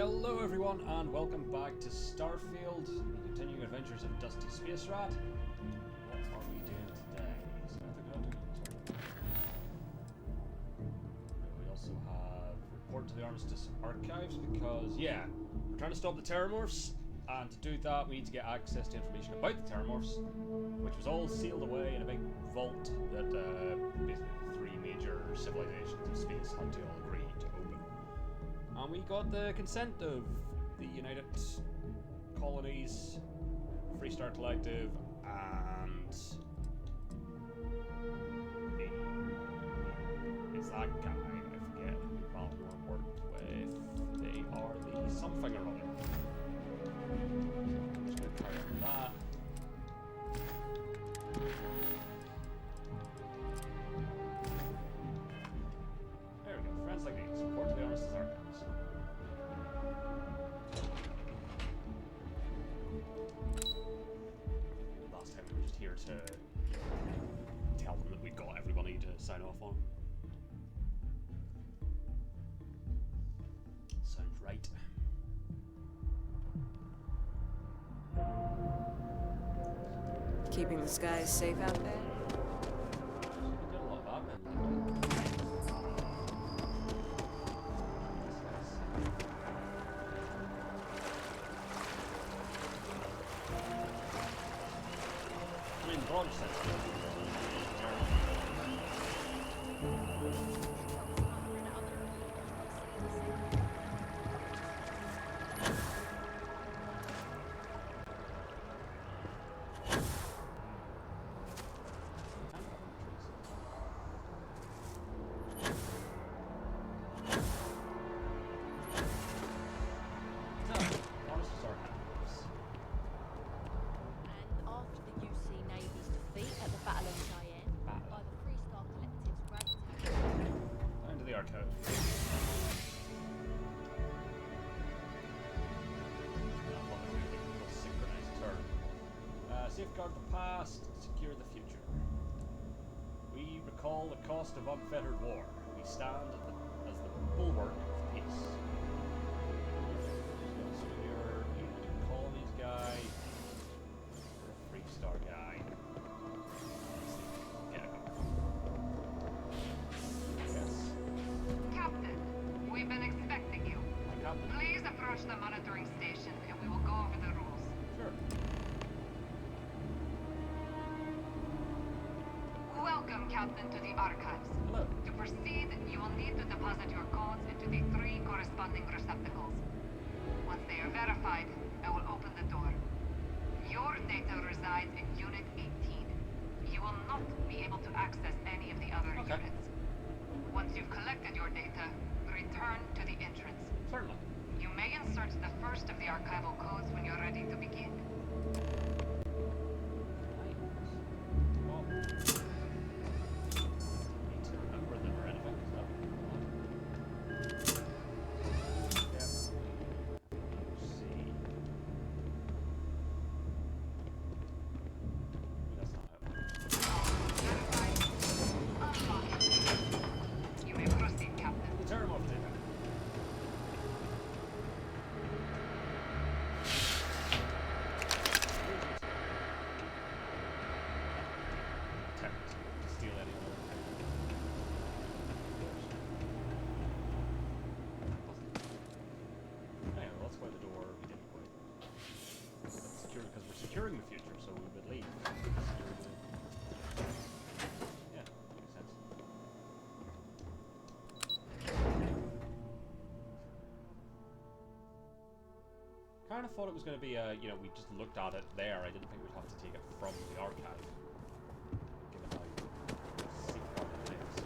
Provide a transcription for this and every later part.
Hello everyone and welcome back to Starfield, the continuing adventures of Dusty Space Rat. What are we doing today? Is there anything I'm doing? We also have report to the Armistice Archives because, yeah, we're trying to stop the Terramorphs, and to do that we need to get access to information about the Terramorphs, which was all sealed away in a big vault that basically the three major civilizations of space had to all agree to open. And we got the consent of the United Colonies, Free Star Collective, and it's that guy, I forget who Baltimore worked with. They are the something or other. I'm just going to carry on with that. There we go, friends like these, report to the Armistice Archives. Last time we were just here to tell them that we got everybody to sign off on. Sounds right. Keeping the skies safe out there? We did a lot of that, man. I mean, broad sense. Safeguard the past, secure the future. We recall the cost of unfettered war. We stand as the bulwark of peace. So you're a United Colonies guy, you're a Free Star guy. Get it. Yes. Captain, we've been expecting you. Captain. Please approach the monitoring station and we will go over the rules. Sure. Welcome, Captain, to the archives. Hello. To proceed, you will need to deposit your codes into the 3 corresponding receptacles. Once they are verified, I will open the door. Your data resides in Unit 18. You will not be able to access any of the other units. Once you've collected your data, return to the entrance. Certainly. You may insert the first of the archival codes when you're ready to begin. Because we're securing the future, so we would leave. Yeah, makes sense. Kind of thought it was going to be a, we just looked at it there. I didn't think we'd have to take it from the archive. Given how secret it is.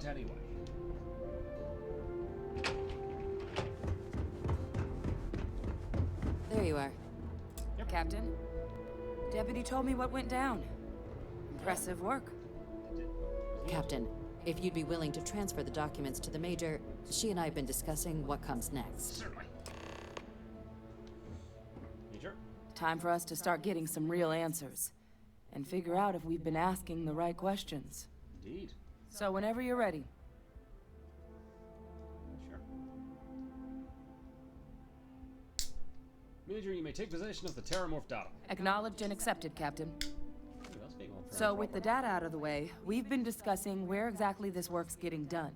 want anyway? There you are. Yep. Captain, Deputy told me what went down. Impressive work. Captain, if you'd be willing to transfer the documents to the Major, she and I have been discussing what comes next. Certainly. Major? Time for us to start getting some real answers. And figure out if we've been asking the right questions. Indeed. So whenever you're ready. Sure. Major, you may take possession of the Terramorph data. Acknowledged and accepted, Captain. Ooh, that's being all So proper. with the data out of the way, we've been discussing where exactly this work's getting done.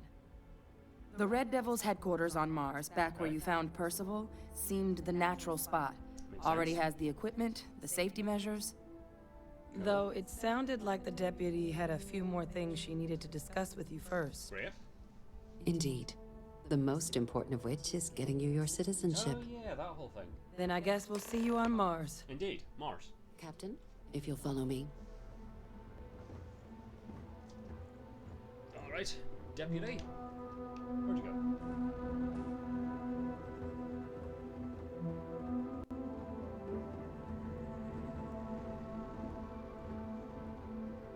The Red Devil's headquarters on Mars, back where you found Percival, seemed the natural spot. Makes Already sense. has the equipment, the safety measures. Though it sounded like the deputy had a few more things she needed to discuss with you first. Great. Indeed. The most important of which is getting you your citizenship. Oh yeah, that whole thing. Then I guess we'll see you on Mars. Indeed, Mars. Captain, if you'll follow me. All right, Deputy. Where'd you go?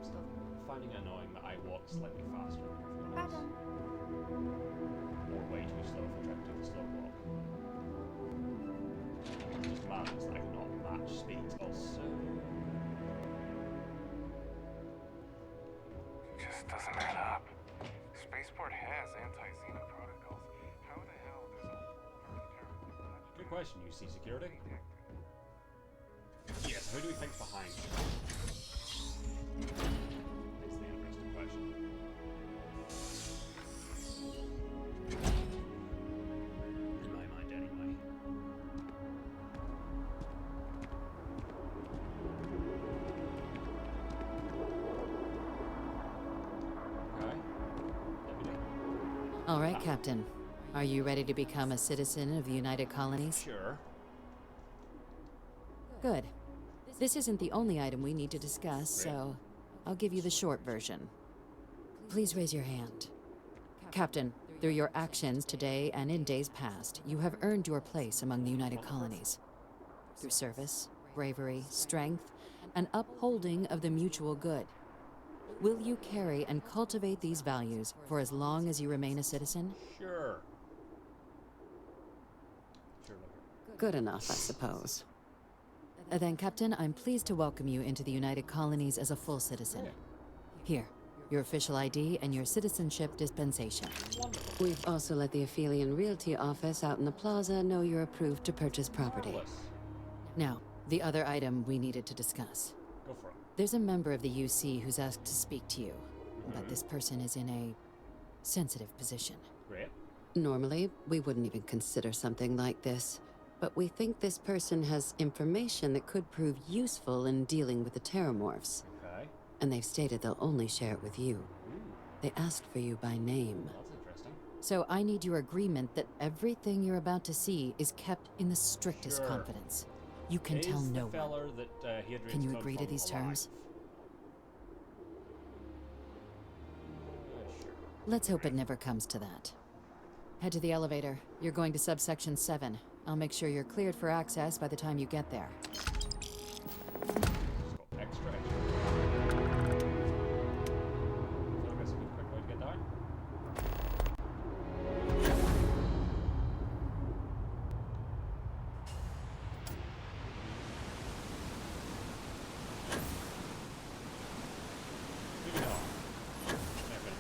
Still finding it annoying that I walk slightly faster than everyone else. Or way too slow if I try to do the slow walk. It's just madness that I cannot match speeds also. Just doesn't add up. Spaceport has anti-Xena protocols. How the hell does a whole Earth Good question, UC Security. Yes, who do we think's behind? That's the interesting question. In my mind, anyway. Okay. Deputy. All right, Captain. Are you ready to become a citizen of the United Colonies? Sure. Good. This isn't the only item we need to discuss, so I'll give you the short version. Please raise your hand. Captain, through your actions today and in days past, you have earned your place among the United Colonies. Through service, bravery, strength, and upholding of the mutual good. Will you carry and cultivate these values for as long as you remain a citizen? Sure. Sure, look. Good enough, I suppose. Then, Captain, I'm pleased to welcome you into the United Colonies as a full citizen. Yeah. Here, your official ID and your citizenship dispensation. Wonderful. We've also let the Aphelion Realty office out in the plaza know you're approved to purchase property. Marvelous. Now, the other item we needed to discuss. Go for it. There's a member of the UC who's asked to speak to you, but this person is in a sensitive position. Great. Normally, we wouldn't even consider something like this, but we think this person has information that could prove useful in dealing with the Terramorphs, Okay. and they've stated they'll only share it with you. Ooh, They asked for you by name. that's interesting. So I need your agreement that everything you're about to see is kept in the strictest Sure. confidence. You can Is tell the no one. feller that Hadrian's Can you known agree to from these alive? terms? Sure. Let's hope it never comes to that. Head to the elevator. You're going to subsection 7. I'll make sure you're cleared for access by the time you get there. Just go extra, extra. So I guess a good quick way to get down. Moving on. Never been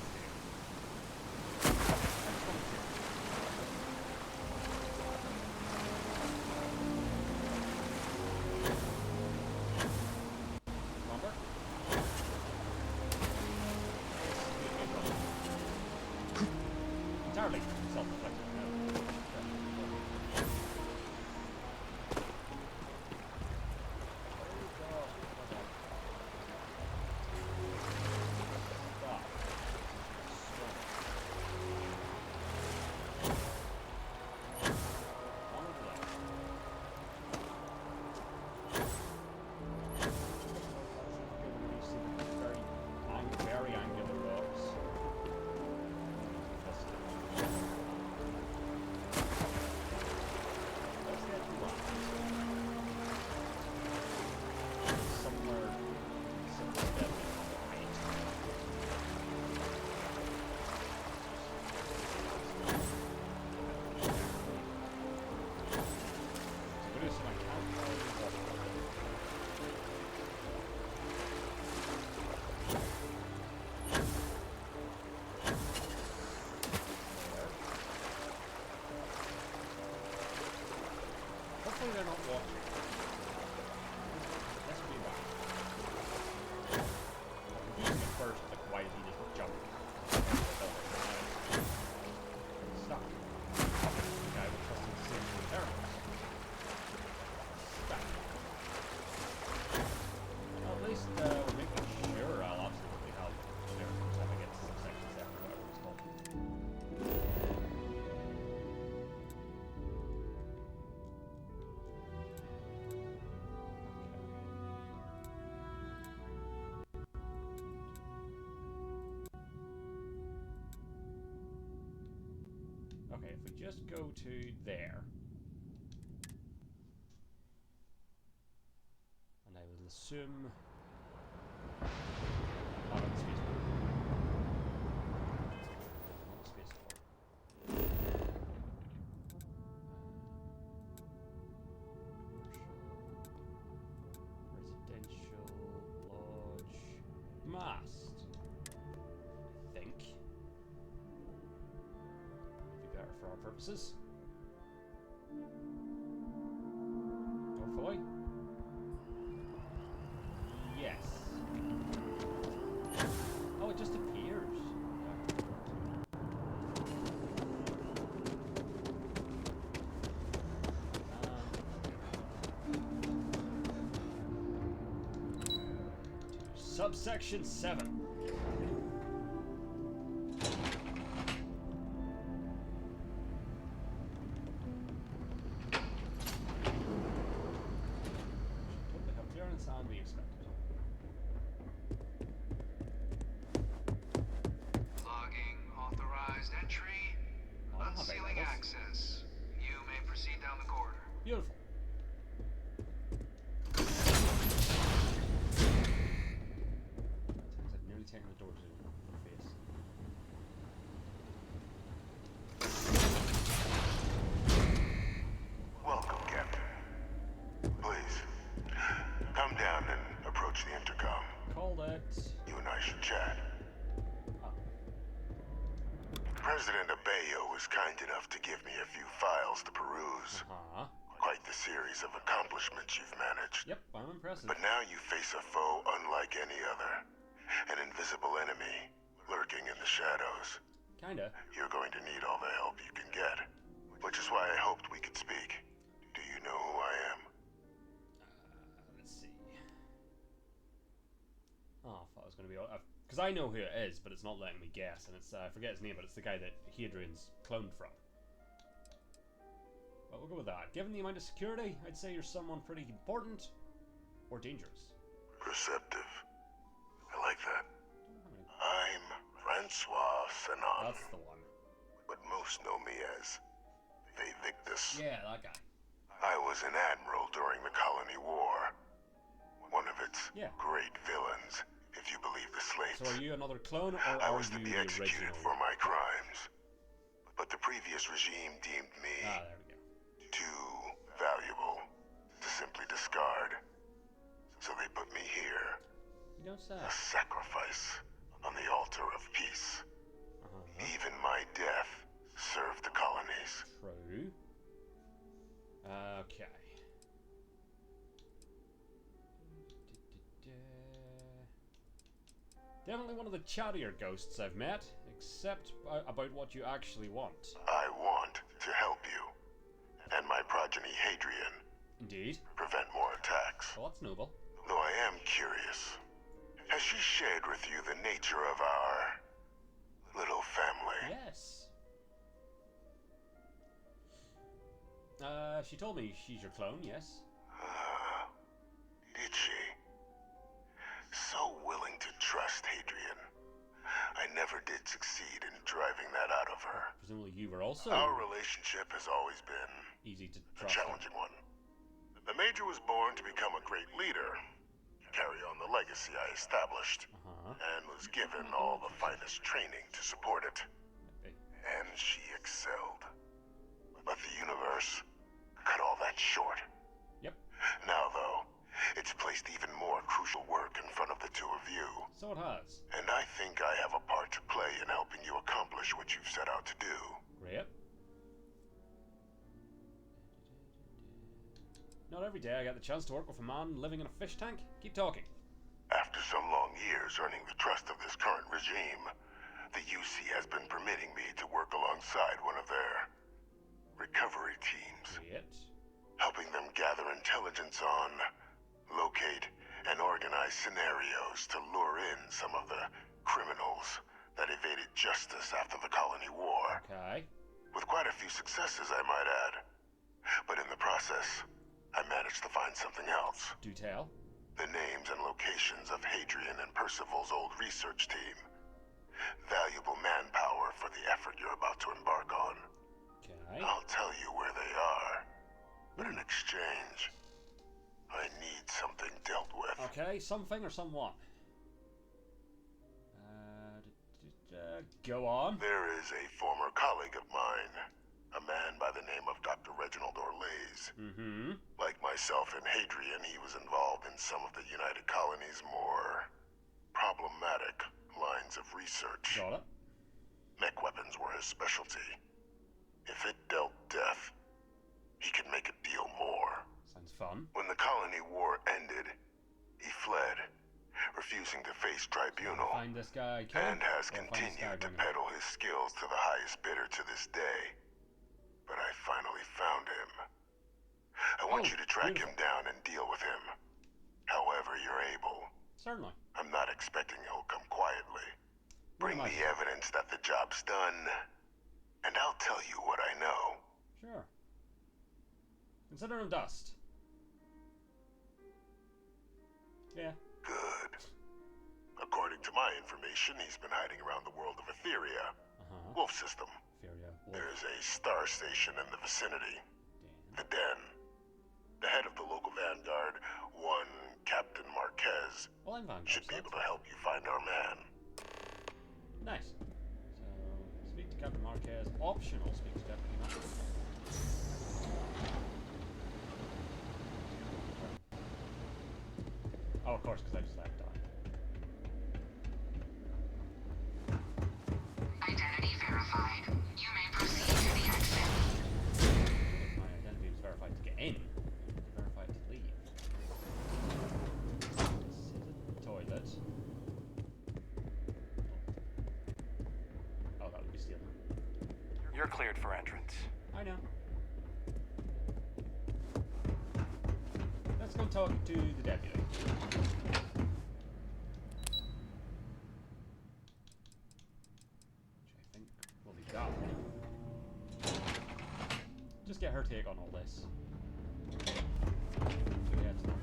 if we just go to there, and I will assume. Oh, no, the spacebar. Not the spacebar. Residential lodge mast. I think. Would be better for our purposes. Hopefully. Yes. Oh, it just appears. Subsection 7. Totally have clearance and we expected. Logging authorized entry. Oh, I don't have any Unsealing levels. access. You may proceed down the corridor. Beautiful. Times I've nearly taken the door to the face. Welcome, Captain. Please, come down and approach the intercom. Called it. You and I should chat. Oh, President Abeyo was kind enough to give me a few files to peruse. Quite the series of accomplishments you've managed. Yep, I'm impressive. But now you face a foe unlike any other. An invisible enemy, lurking in the shadows. Kinda. You're going to need all the help you can get. Which is why I hoped we could speak. Do you know who I am? Let's see. Oh, I thought it was going to be... Because I know who it is, but it's not letting me guess. And it's, I forget his name, but it's the guy that Hadrian's cloned from. But we'll go with that. Given the amount of security, I'd say you're someone pretty important or dangerous. Perceptive. I like that. How many- I'm Francois Sanon, That's the one. but most know me as Victus. Yeah, that guy. I was an admiral during the Colony War. One of its Yeah. great villains, if you believe the slates. So are you another clone, or I are was to you be the executed original? for my crimes. But the previous regime deemed me Ah, there we go. too valuable to simply discard. So they put me here, You don't say. a sacrifice on the altar of peace. Uh-huh. Even my death served the colonies. True. Okay. Definitely one of the chattier ghosts I've met, except about what you actually want. I want to help you, and my progeny Hadrian, Indeed. prevent more attacks. Well, that's noble. Though I am curious, has she shared with you the nature of our little family? Yes. She told me she's your clone, yes. Did she? So willing to trust Hadrian. I never did succeed in driving that out of her. Presumably you were also Our relationship has always been easy to a trust. challenging one. The Major was born to become a great leader, carry on the legacy I established, Uh-huh. and was given all the finest training to support it. Okay. And she excelled. But the universe cut all that short. Yep. Now, though, it's placed even more crucial work in front of the two of you. So it has. And I think I have a part to play in helping you accomplish what you've set out to do. Great. Not every day I get the chance to work with a man living in a fish tank. Keep talking. After some long years earning the trust of this current regime, the UC has been permitting me to work alongside one of their recovery teams, Great. helping them gather intelligence on, locate, and organize scenarios to lure in some of the criminals that evaded justice after the Colony War. Okay. With quite a few successes, I might add. But in the process, I managed to find something else. Do tell. The names and locations of Hadrian and Percival's old research team. Valuable manpower for the effort you're about to embark on. Okay. Okay. I'll tell you where they are. But in exchange, I need something dealt with. Okay, something or someone. Go on. There is a former colleague of mine, a man by the name of Dr. Reginald Orlays. Mm-hmm. Like myself and Hadrian, he was involved in some of the United Colony's more problematic lines of research. Got it. Mech weapons were his specialty. If it dealt death, he could make a deal more. Sounds fun. When the colony war ended, he fled, refusing to face tribunal, Find this guy, kill him, and has or find this guy, continued to bring him. peddle his skills to the highest bidder to this day. But I finally found him. I want Oh, you to track beautiful. him down and deal with him. However you're able. Certainly. I'm not expecting he'll come quietly. Bring Very me much. evidence that the job's done, and I'll tell you what I know. Sure. Consider him dust. Yeah. Good. According to my information, he's been hiding around the world of Etheria. Uh-huh. Wolf system. Furia. Wolf. There's a star station in the vicinity. Dan. The Den. The head of the local vanguard, one Captain Marquez, Well, I'm Vanguard, should so be able that's to help you find our man. nice. So, speak to Captain Marquez. Optional, speak to Deputy Marquez. Oh, of course, because I just left on. Identity verified. You may proceed to the exit. My identity was verified to get in. Verified to leave. This is a toilet. Oh, that would be stealing. You're cleared for entrance. I know. Let's go talk to the deputy. Which I think will be that one. Just get her take on all this.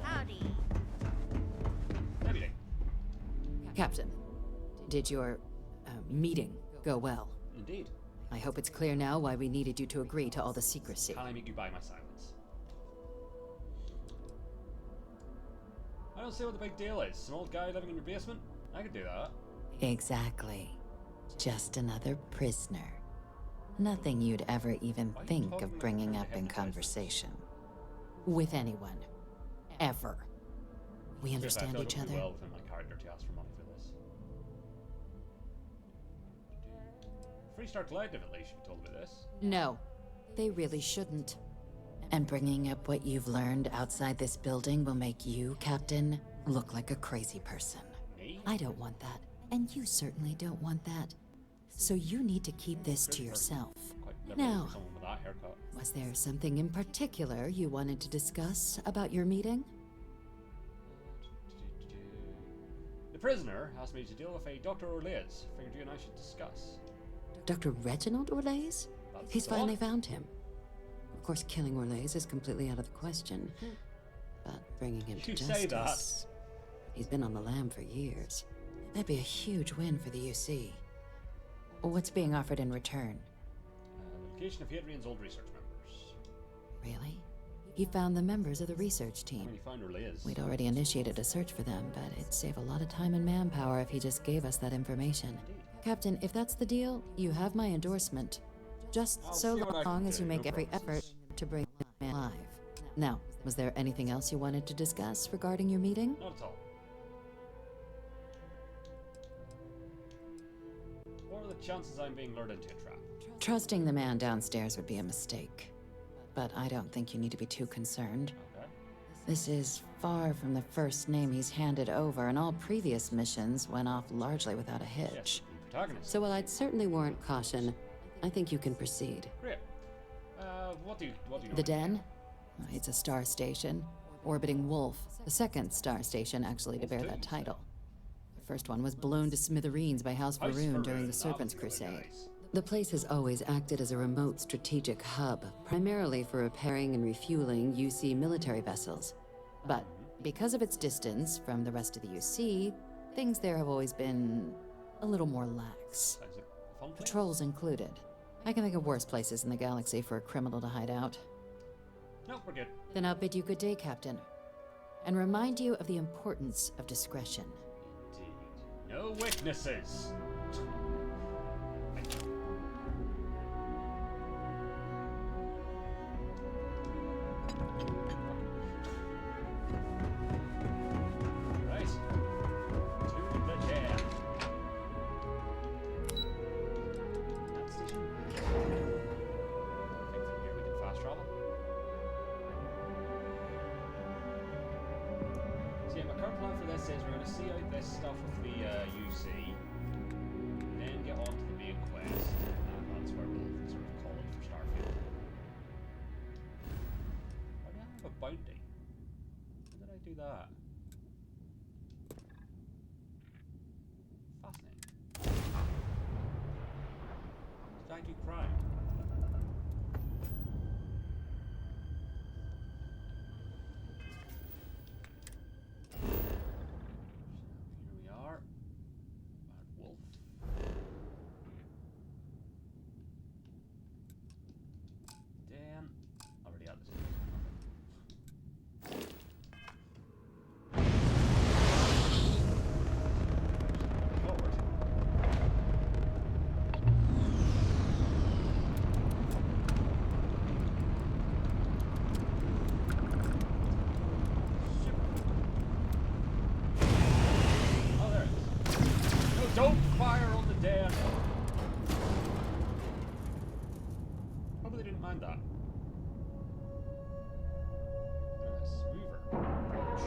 Howdy. Deputy. Captain, did your meeting go well? Indeed. I hope it's clear now why we needed you to agree to all the secrecy. Can I make you buy my silence? I don't see what the big deal is. Some old guy living in your basement? I could do that. Exactly. Just another prisoner. Nothing you'd ever even Why are you think talking of like bringing you're up trying in to hypnotize us? conversation. With anyone. Ever. We Seriously, I understand feel like each it would be other? well within my character to ask for money for this. Freestar Collective at least should be told about this. No. They really shouldn't. And bringing up what you've learned outside this building will make you, Captain, look like a crazy person. Me? I don't want that. And you certainly don't want that. So you need to keep this to yourself. Quite liberal Now, for someone with that haircut. was there something in particular you wanted to discuss about your meeting? The prisoner asked me to deal with a Dr. Orleans. Figured you and I should discuss. Dr. Reginald Orlays? That's He's the one. finally found him. Of course, killing Orlays is completely out of the question. But bringing him to You justice... say that. He's been on the lam for years. That'd be a huge win for the UC. What's being offered in return? The location of Hadrian's old research members. Really? He found the members of the research I team. mean, he found Orleans. We'd already initiated a search for them, but it'd save a lot of time and manpower if he just gave us that information. Indeed. Captain, if that's the deal, you have my endorsement. Just I'll so see what I can long as do, you make no every promises. effort to bring the man alive. Now, was there anything else you wanted to discuss regarding your meeting? Not at all. What are the chances I'm being lured into a trap? Trusting the man downstairs would be a mistake. But I don't think you need to be too concerned. Okay. This is far from the first name he's handed over, and all previous missions went off largely without a Yes, hitch. the protagonist. So while I'd certainly warrant caution, I think you can proceed. Great. What do you know? The Den? It's a star station. Orbiting Wolf, the second star station actually to bear that title. The first one was blown to smithereens by House House Varun Varun, during the Serpent's obviously really Crusade. nice. The place has always acted as a remote strategic hub, primarily for repairing and refueling UC military vessels. But because of its distance from the rest of the UC, things there have always been a little more lax. Sounds like a fun place. Patrols included. I can think of worse places in the galaxy for a criminal to hide out. Nope, we're good. Then I'll bid you good day, Captain. And remind you of the importance of discretion. Indeed. No witnesses. Right. To the chair. That station. I think from here we can fast travel. So yeah, my current plan for this is we're going to see out this stuff with the UC, then get on to the main quest, and that's where we'll sort of call it for Starfield. Why do I have a bounty? When did I do that? Fascinating. Did I do crime? Here we are. Bad wolf. Damn. Already had this. Forward. Oh, there it is. No, don't fire on the damn. Probably didn't mind that. Yes, mover. Approach.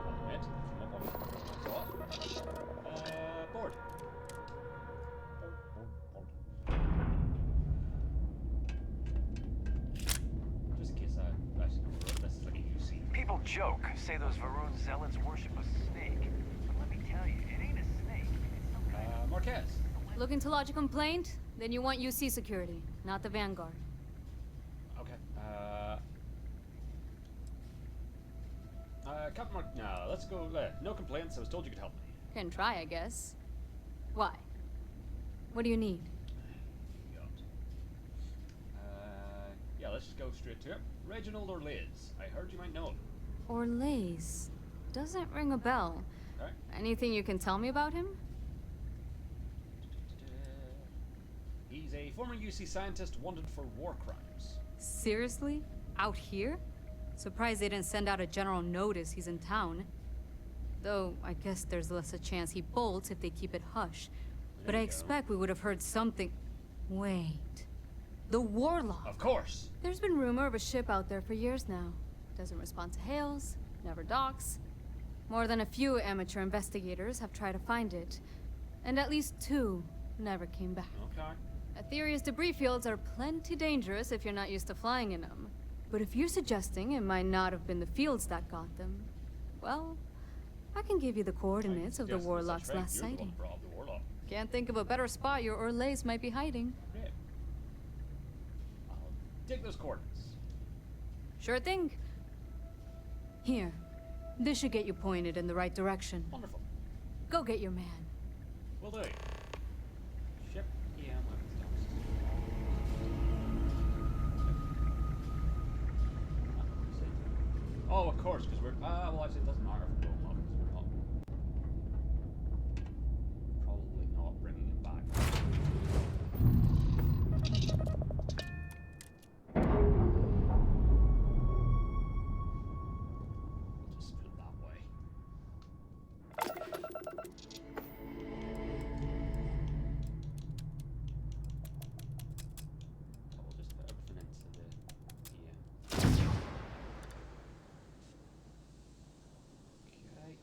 Admit. Come up on. Board. Board, board. Just in case I actually remember this is like a UC. People joke, say those Varun zealots worship a snake. But let me tell you, it ain't a snake. It's some kind of... Marquez. Looking to lodge a complaint? Then you want UC security, not the Vanguard. Okay. Captain Mark. No, let's go. No complaints. I was told you could help me. Can try, I guess. Why? What do you need? God. Yeah, let's just go straight to it. Reginald or Liz? I heard you might know him. Orlaise. Doesn't ring a bell. Okay. Anything you can tell me about him? He's a former UC scientist wanted for war crimes. Seriously? Out here? Surprised they didn't send out a general notice he's in town. Though, I guess there's less a chance he bolts if they keep it hush. But I expect we would have heard something... Wait. The Warlock! Of course! There's been rumor of a ship out there for years now. Doesn't respond to hails, never docks. More than a few amateur investigators have tried to find it. And at least 2 never came back. Okay. Aetherius debris fields are plenty dangerous if you're not used to flying in them. But if you're suggesting it might not have been the fields that got them, well, I can give you the coordinates of the Warlock's last sighting. The Warlock. Can't think of a better spot your Orlaise might be hiding. Great. I'll dig those coordinates. Sure thing. Here. This should get you pointed in the right direction. Wonderful. Go get your man. Will do. Ship EM weapons downstairs. Oh, of course, because we're... well, actually, it doesn't matter if we're going well, because we're not... Probably not bringing him back. We'll just put it that way. We'll just put everything into the EM. Okay.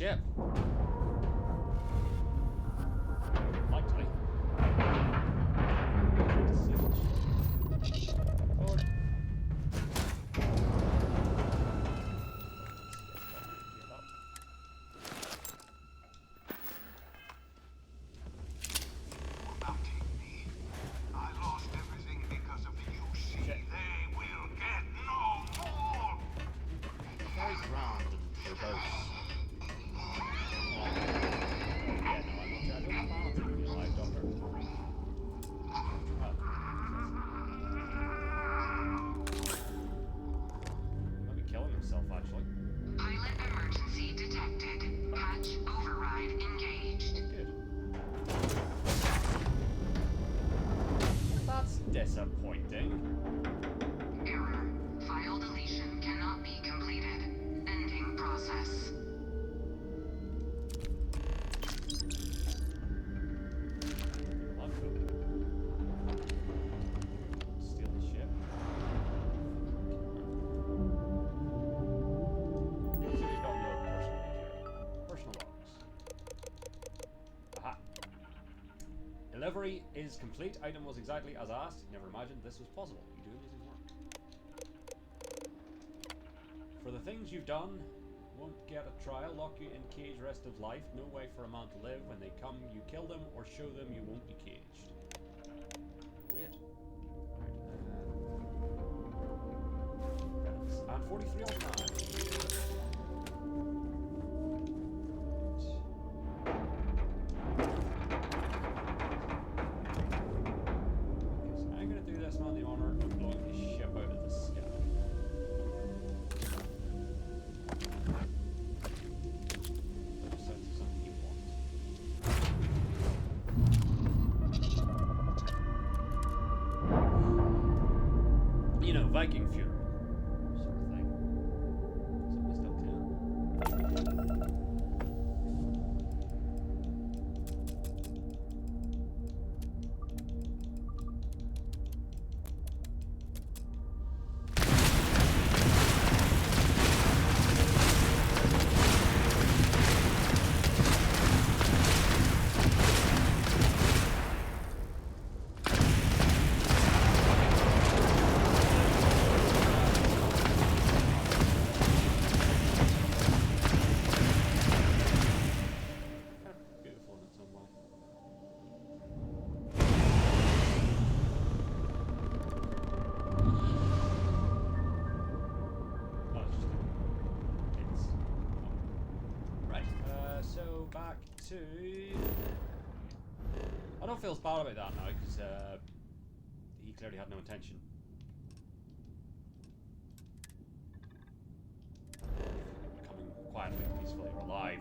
ship. Likely. Forward. Mounting me. I lost everything because of the UC. Shit. They will get no more. Very grand and verbose. Yeah, no, I'm not. I don't plan on taking you alive, Doctor. Oh. Might be killing himself, actually. Pilot emergency detected. Hatch override engaged. Good. That's disappointing. Error. File deletion cannot be completed. Ending process. I'll go. Steal the ship. So we've got no personal here. Personal logs. Aha. Delivery is complete. Item was exactly as asked. Never imagined this was possible. You do amazing work. For the things you've done, won't get a trial, lock you in cage rest of life, no way for a man to live. When they come, you kill them or show them you won't be caged. Weird. Credits. And 43 on time. So I'm gonna do this man the honor of blowing his ship out of the sky. Sounds something you want. You know, Viking funeral sort of thing. Something I still can. Kind of beautiful in its own way. Oh, it's just right. So back to. I don't feel as bad about that now because he clearly had no intention. Coming quietly, peacefully, or alive.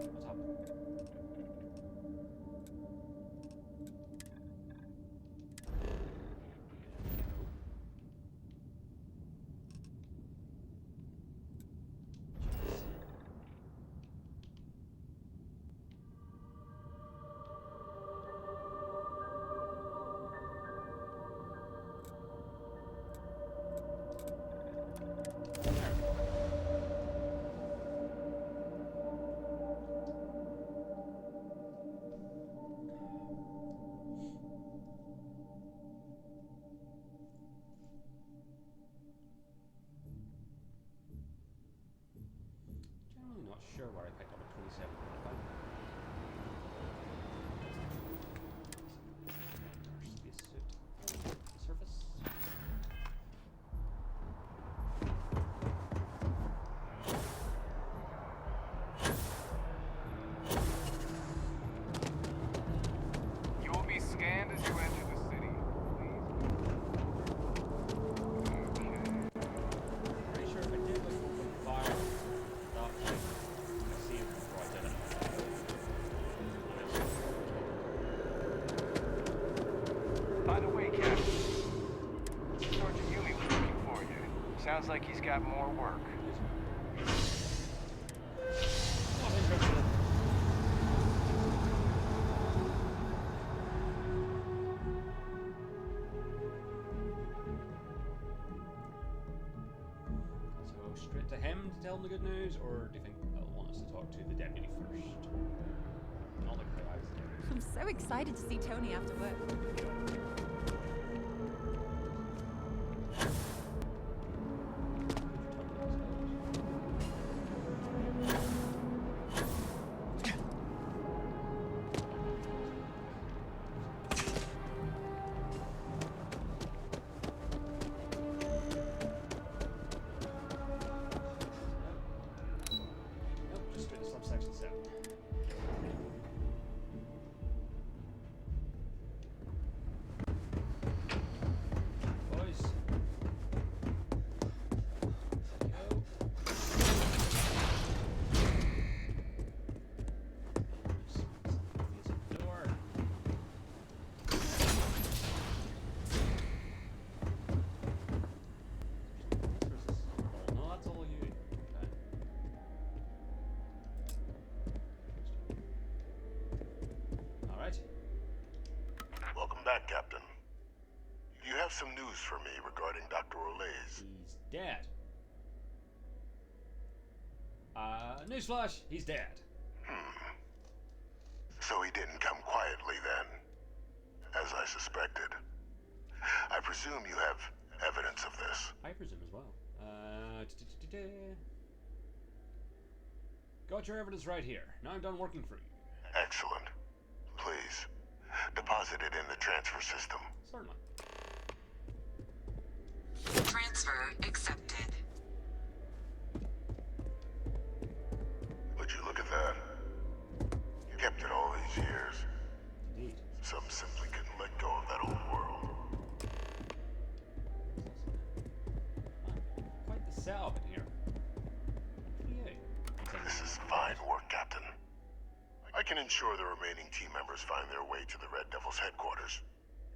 What's happening? Generally not sure where I picked up a 27 milligram. Our spacesuit on the surface. You will be scanned as you enter the city. Okay. Pretty sure if I did like open fire, that would see it before I did it. By the way, Captain, Sergeant Yumi was looking for you. Sounds like he's got more work. Not interested. straight to him to tell him the good news, or do you think they'll want us to talk to the deputy first? Not like how I was there. I'm so excited to see Tony after work. Nope, just straight to subsection 7. Boys. Go. Here's the door. Oh, no, that's all you. Okay. All right. Welcome back, Captain. You have some news for me regarding Dr. Olays. He's dead. Newsflash, he's dead. So he didn't come quietly then, as I suspected. I presume you have evidence of this. I presume as well. Got your evidence right here. Now I'm done working for you. Excellent. Please, deposit it in the transfer system. Certainly. Transfer accepted. Would you look at that? Kept it all these years. Indeed. Some simply couldn't let go of that old world. Quite the setup in here. This is fine work, Captain. I can ensure the remaining team members find their way to the Red Devil's headquarters.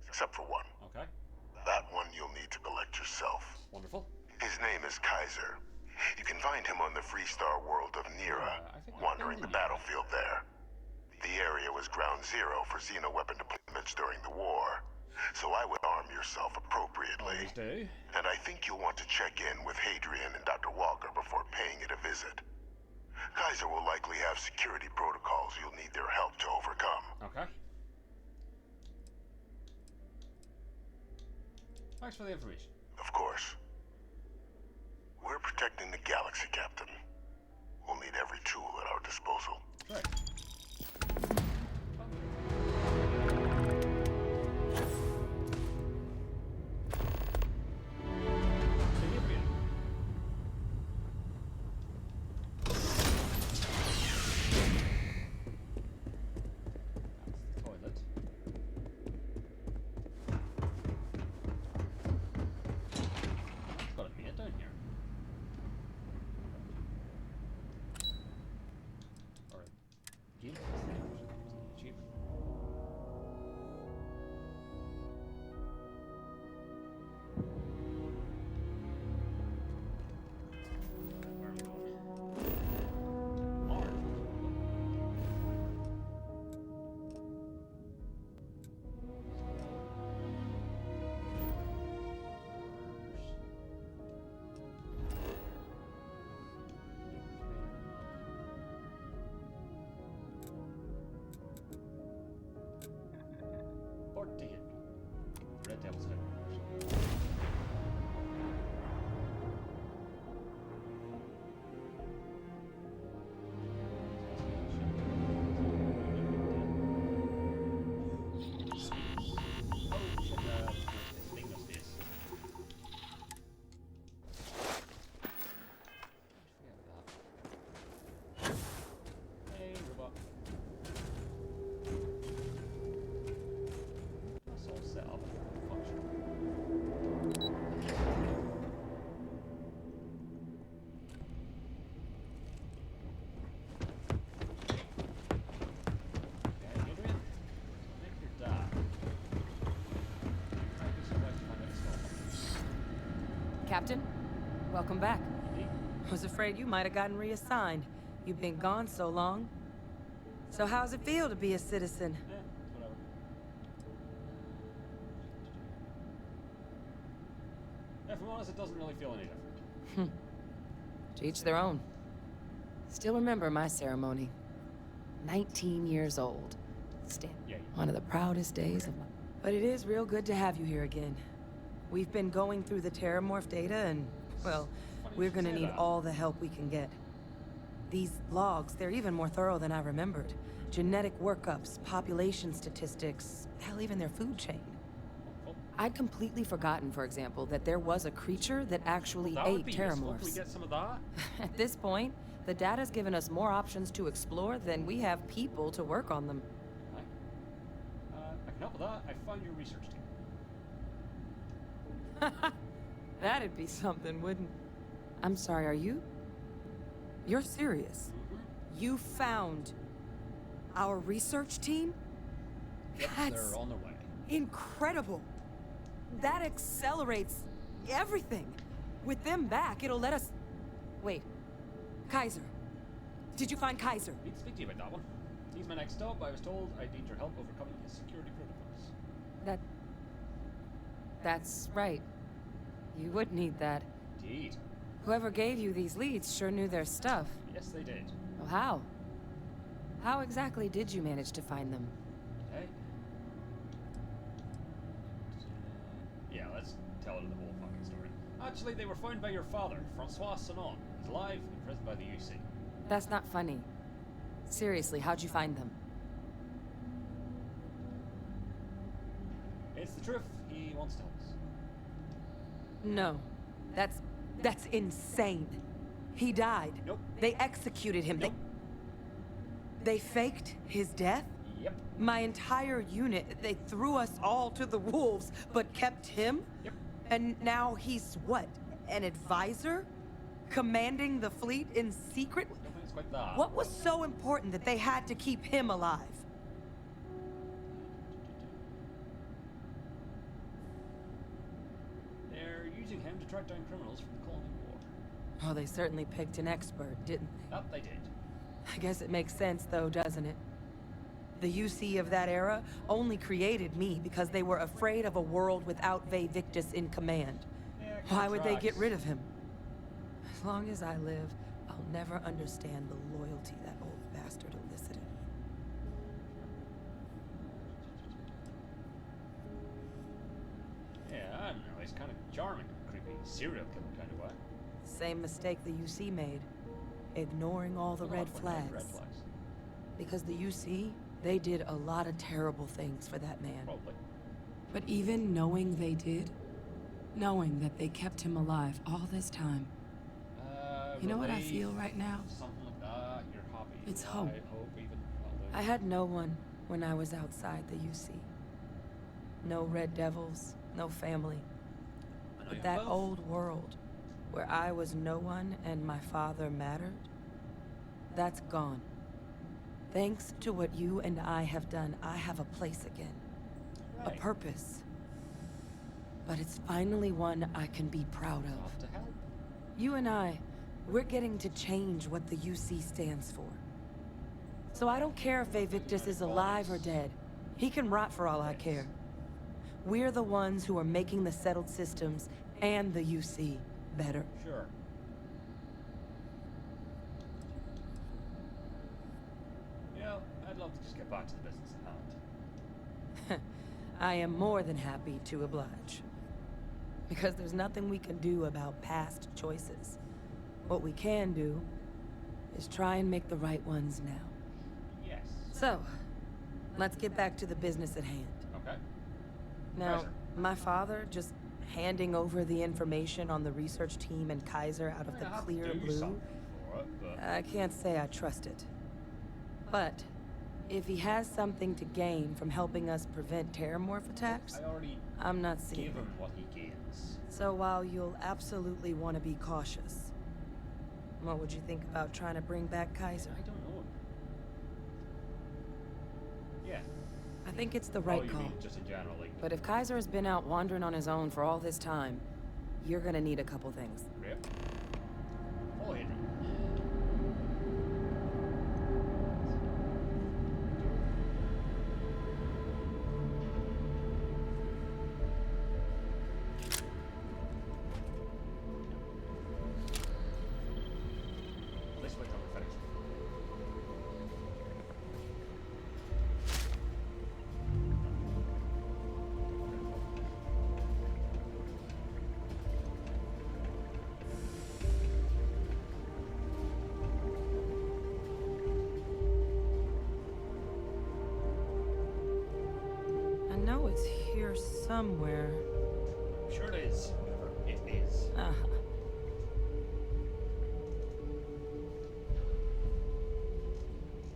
Except for one. Okay. That one you'll need to collect yourself. Wonderful. His name is Kaiser. You can find him on the Freestar world of Nira, I think I've wandering been the to Nira. battlefield there. The area was ground zero for xeno-weapon deployments during the war, so I would arm yourself appropriately. Always do. And I think you'll want to check in with Hadrian and Dr. Walker before paying it a visit. Kaiser will likely have security protocols you'll need their help to overcome. Okay. Thanks for the information. Of course. We're protecting the galaxy, Captain. We'll need every tool at our disposal. Right. Port ticket. Red Devil's headquarters. Hey, robot. That's all set up. Functional. Okay, Adrian. Make your die. Might be surprised to find out it's not. Captain, welcome back. Indeed. Was afraid you might have gotten reassigned. You've been gone so long. So how's it feel to be a citizen? Yeah, whatever. If I'm honest, it doesn't really feel any different. To each their own. Still remember my ceremony. 19 years old. Yeah. One of the proudest days of my... But it is real good to have you here again. We've been going through the Terramorph data and, well, we're gonna need all the help we can get. These logs, they're even more thorough than I remembered. Genetic workups, population statistics, hell, even their food chain. I'd completely forgotten, for example, that there was a creature that actually That would ate be useful. Can we Terramorphs. get some of that? At this point, the data's given us more options to explore than we have people to work on them. I can help with that. I found your research team. That'd be something, wouldn't... I'm sorry, are you? You're serious? You found our research team? Yep, That's they're on their way. incredible. That accelerates everything. With them back, it'll let us... Wait. Kaiser. Did you find Kaiser? Need to speak to you about that one. He's my next stop. I was told I'd need your help overcoming his security protocols. That's right. You would need that. Indeed. Whoever gave you these leads sure knew their stuff. Yes, they did. Well, how? How exactly did you manage to find them? Okay. Yeah, let's tell it the whole fucking story. Actually, they were found by your father, Francois Sanon. He's alive, imprisoned by the UC. That's not funny. Seriously, how'd you find them? It's the truth. He wants to help us. No. That's insane. He died. Nope. They executed him. Nope. They faked his death? Yep. My entire unit, they threw us all to the wolves, but kept him? Yep. And now he's what? An advisor? Commanding the fleet in secret? I don't think it's quite that. What was so important that they had to keep him alive? They're using him to track down criminals from the Colony War. Oh, they certainly picked an expert, didn't they? That they did. I guess it makes sense, though, doesn't it? The UC of that era only created me because they were afraid of a world without Vae Victus in command. Yeah, Why would they tracks. get rid of him? As long as I live, I'll never understand the loyalty that old bastard elicited. Yeah, I don't know. He's kind of charming, creepy, serial killer kind of way. Same mistake the UC made. Ignoring all the red flags. Red flags. Because the UC, they did a lot of terrible things for that man. Probably. But even knowing they did, knowing that they kept him alive all this time, you know what I feel right now? Something like that. You're happy. It's I hope. hope even. I had no one when I was outside the UC. No Red Devils, no family. But that old world, where I was no one and my father mattered, that's gone. Thanks to what you and I have done, I have a place again. Right. A purpose. But it's finally one I can be proud of. Off to help. You and I, we're getting to change what the UC stands for. So I don't care if Vae Victus is alive or dead. He can rot for all I care. We're the ones who are making the settled systems and the UC better. Sure. You know, I'd love to just get back to the business at hand. I am more than happy to oblige. Because there's nothing we can do about past choices. What we can do is try and make the right ones now. Yes. So, let's get back to the business at hand. Okay. Now, Kaiser. my father just handing over the information on the research team and Kaiser out of the clear Do blue, something for it, but I can't say I trust it. But if he has something to gain from helping us prevent Terramorph attacks, I already I'm not seeing gave it. him what he gains. So while you'll absolutely want to be cautious, what would you think about trying to bring back Kaiser? I don't know. Yeah. I think it's the right Oh, you call. mean just in general, like. But if Kaiser has been out wandering on his own for all this time, you're gonna need a couple things. Yep. Follow Adrian. somewhere. Sure it is. It is. Uh-huh.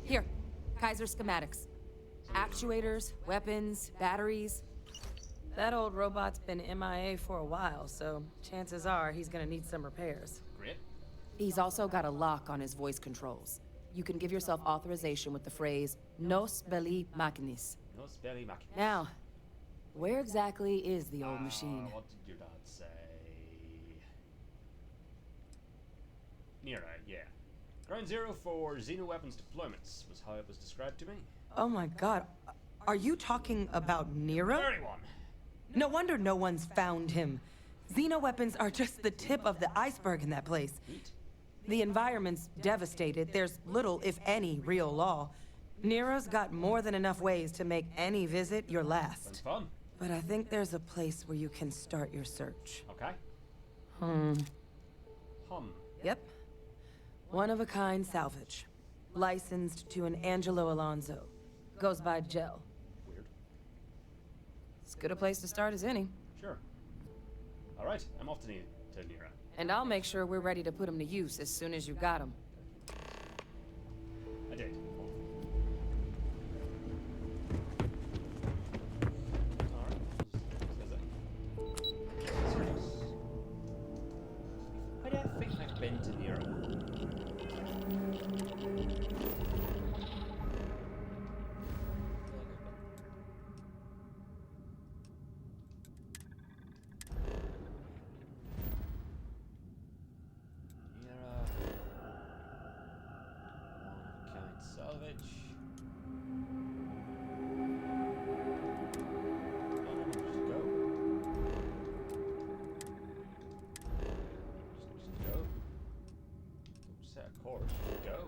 Here, Kaiser schematics. Actuators, weapons, batteries. That old robot's been MIA for a while, so chances are he's gonna need some repairs. Great. He's also got a lock on his voice controls. You can give yourself authorization with the phrase, Nos belli machinis. No spelly machine. Now, where exactly is the old machine? What did your dad say? Nira, yeah. Ground zero for xenoweapons deployments was how it was described to me. Oh my god, are you talking about Nero? 31. No wonder no one's found him. Xenoweapons are just the tip of the iceberg in that place. Neat. The environment's devastated. There's little, if any, real law. Nero's got more than enough ways to make any visit your Sounds last. fun. But I think there's a place where you can start your search. Okay. Hum. Yep. One-of-a-kind salvage. Licensed to an Angelo Alonso. Goes by Gel. Weird. As good a place to start as any. Sure. Alright, I'm off to Nira. And I'll make sure we're ready to put him to use as soon as you got him. I did. Why do I think I've been to Nira? Salvage. Just go. Just go. Set a course. Go.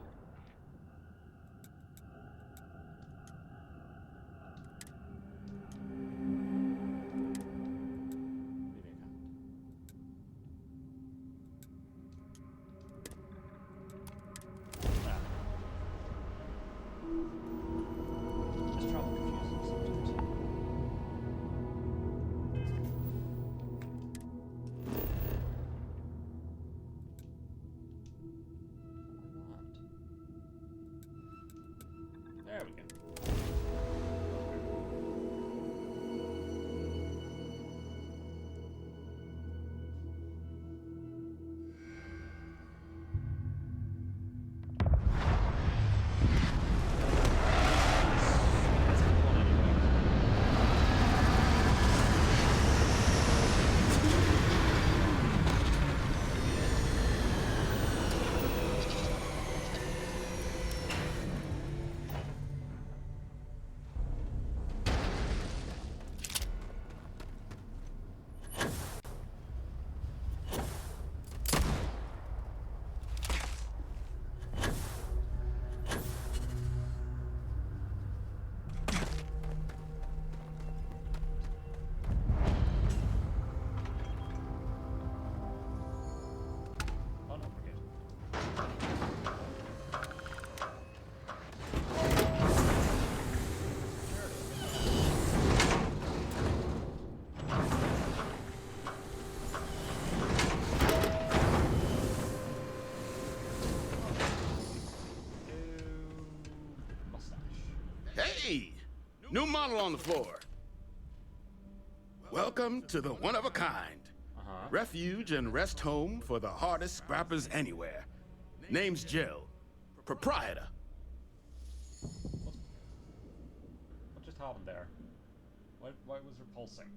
This travel confuses me sometimes. There we go. Oh no, forget. Mustache. Hey! New model on the floor. Welcome to the one-of-a-kind. Refuge and rest home for the hardest scrappers anywhere. Name's Jill. Proprietor. What just happened there? Why was repulsing?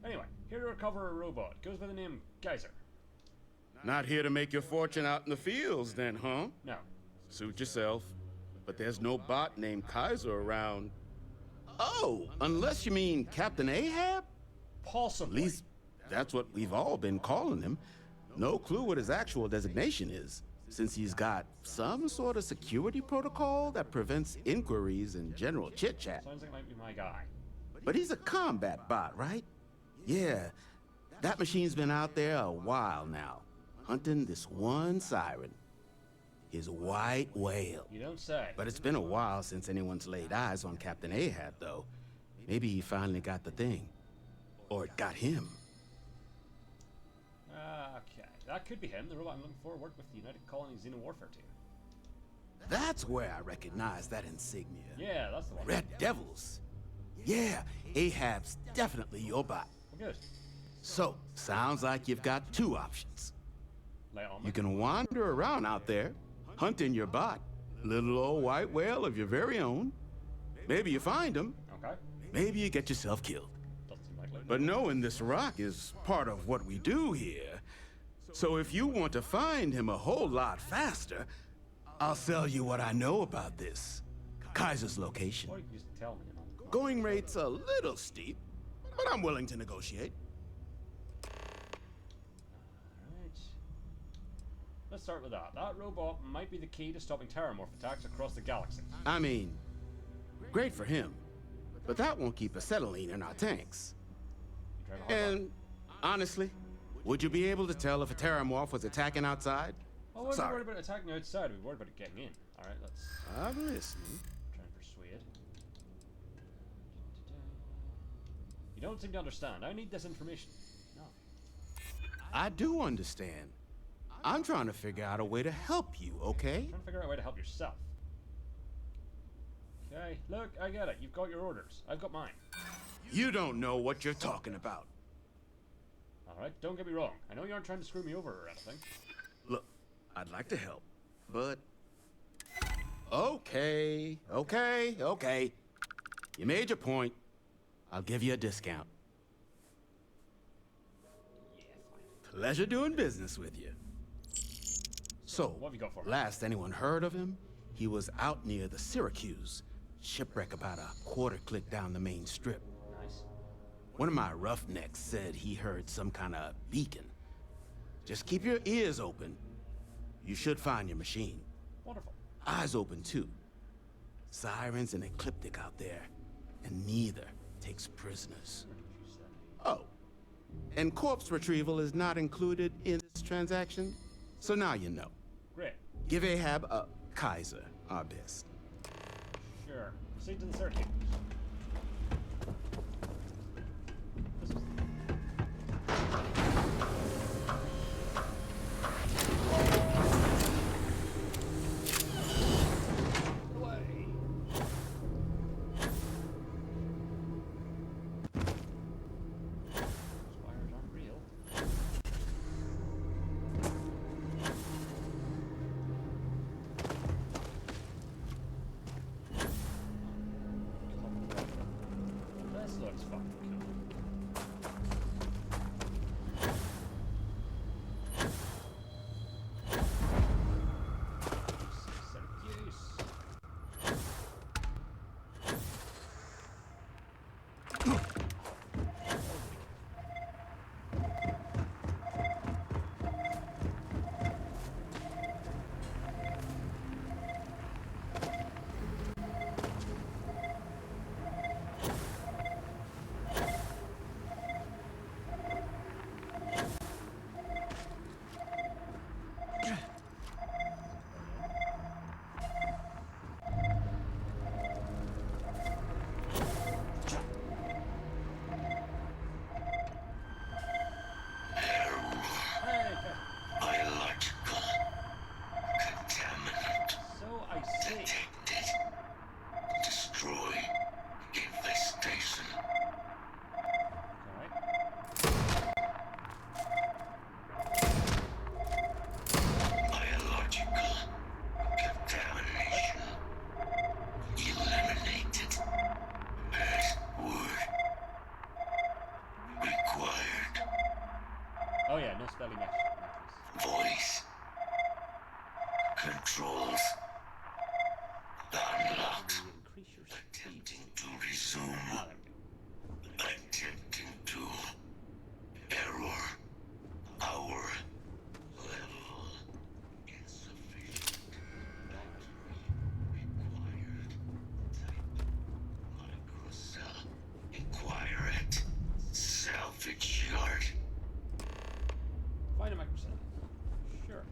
Anyway, here to recover a robot. Goes by the name Geyser. Not here to make your fortune out in the fields then, huh? No. Suit yourself. But there's no bot named Kaiser around. Oh, unless you mean Captain Ahab? Possibly. At least that's what we've all been calling him. No clue what his actual designation is, since he's got some sort of security protocol that prevents inquiries and general chit-chat. Sounds like might be my guy. But he's a combat bot, right? Yeah, that machine's been out there a while now, hunting this one siren. His white whale. You don't say. But it's been a while since anyone's laid eyes on Captain Ahab, though. Maybe he finally got the thing. or it got him. Okay, that could be him. The robot I'm looking for worked with the United Colony Xeno-Warfare team. That's where I recognize that insignia. Yeah, that's the one. Red Devils. Yeah, Ahab's definitely your bot. Well, good. So, sounds like you've got two options. Lay on me. You can wander around out there, hunting your bot, little old white whale of your very own. Maybe you find him. Okay. Maybe you get yourself killed. Doesn't seem likely. But knowing this rock is part of what we do here. So if you want to find him a whole lot faster, I'll sell you what I know about this. Kaiser's location. Or you can just tell me, you know. Going rate's a little steep, but I'm willing to negotiate. Alright. Let's start with that. That robot might be the key to stopping terramorph attacks across the galaxy. I mean, great for him, but that won't keep acetylene in our tanks. You trying to hold on? And honestly, would you be able to tell if a terramorph was attacking outside? Oh, we're Sorry. worried about attacking outside. We're worried about it getting in. Alright, let's I'm listening. try and persuade. You don't seem to understand. I need this information. No. I do understand. I'm trying to figure out a way to help you, okay? Trying to figure out a way to help yourself. Okay, look, I get it. You've got your orders. I've got mine. You don't know what you're talking about. Alright, don't get me wrong. I know you aren't trying to screw me over or anything. Look, I'd like to help, but... Okay. You made your point. I'll give you a discount. Yeah, fine. Pleasure doing business with you. So, What have you got for me? last anyone heard of him, he was out near the Syracuse. Shipwreck about a quarter click down the main strip. Nice. One of my roughnecks said he heard some kind of beacon. Just keep your ears open. You should find your machine. Wonderful. Eyes open too. Sirens and Ecliptic out there, and neither takes prisoners. Oh, and corpse retrieval is not included in this transaction, so now you know. Great. Give Ahab a Kaiser our best. Sure. Proceed to the circuit. This was... Away. Spires aren't real. This looks fucking cool. Syracuse. Hey, okay. Biological contaminant So I see. detected. Destroy infestation. Alright. Biological contamination. Eliminated. Password. Required. Oh yeah, no spelling match. Voice. Controls. Unlocked. Increase your speed. Attempting to resume. Ah, there we go. Attempting to. Error. Power. Level. Insufficient. Battery required. Type. Microcell. Acquire it. Salvage yard. Find a microcell. Sure.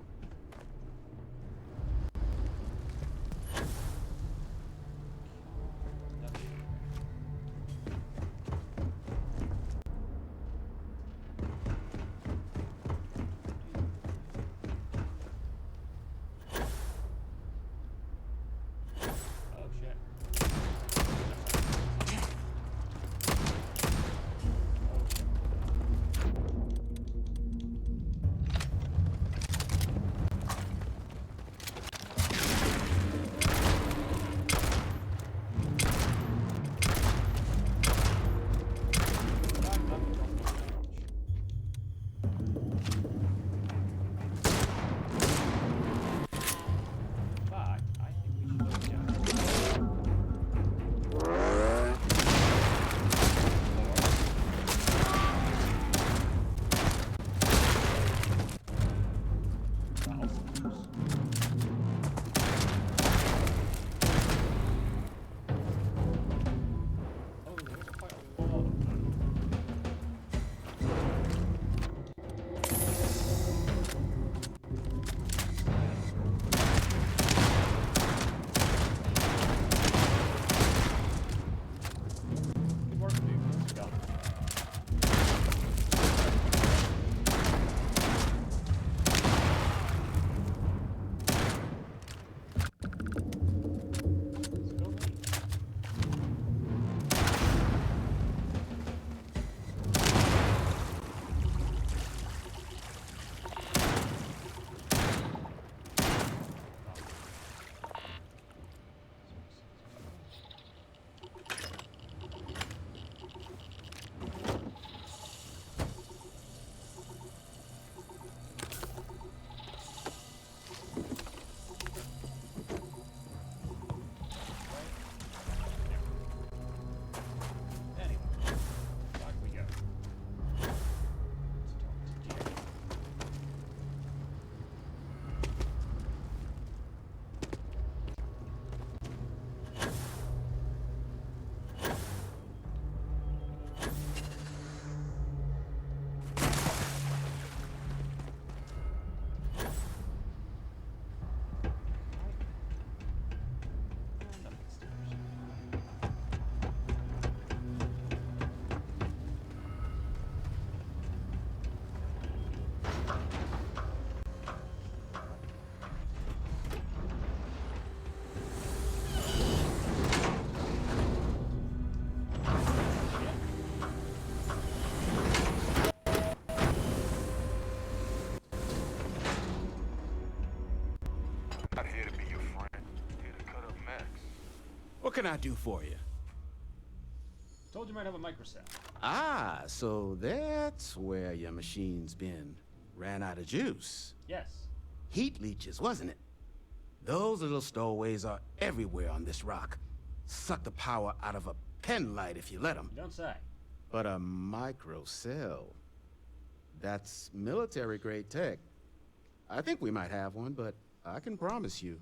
What can I do for you? Told you might have a microcell. Ah, so that's where your machine's been. Ran out of juice. Yes. Heat leeches, wasn't it? Those little stowaways are everywhere on this rock. Suck the power out of a pen light if you let them. You don't say. But a microcell. That's military-grade tech. I think we might have one, but I can promise you,